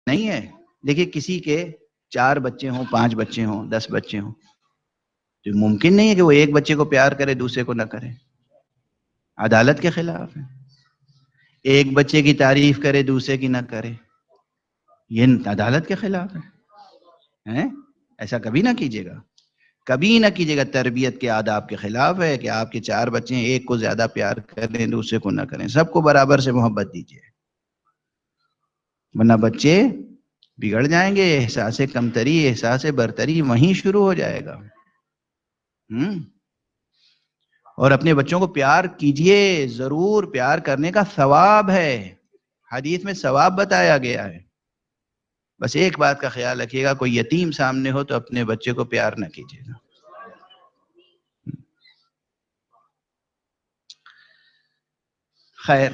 نہیں ہے. دیکھیے کسی کے 4 بچے ہوں، 5 بچے ہوں، 10 بچے ہوں، تو ممکن نہیں ہے کہ وہ ایک بچے کو پیار کرے دوسرے کو نہ کرے. عدالت کے خلاف ہے. ایک بچے کی تعریف کرے دوسرے کی نہ کرے، یہ عدالت کے خلاف ہے. ایسا کبھی نہ کیجیے گا، کبھی نہ کیجیے گا. تربیت کے آداب کے خلاف ہے کہ آپ کے 4 بچے ہیں، ایک کو زیادہ پیار کریں دوسرے کو نہ کریں. سب کو برابر سے محبت دیجیے، ورنہ بچے بگڑ جائیں گے. احساس کمتری، احساس برتری وہیں شروع ہو جائے گا. اور اپنے بچوں کو پیار کیجیے ضرور. پیار کرنے کا ثواب ہے، حدیث میں ثواب بتایا گیا ہے. بس ایک بات کا خیال رکھیے گا، کوئی یتیم سامنے ہو تو اپنے بچے کو پیار نہ کیجیے گا. خیر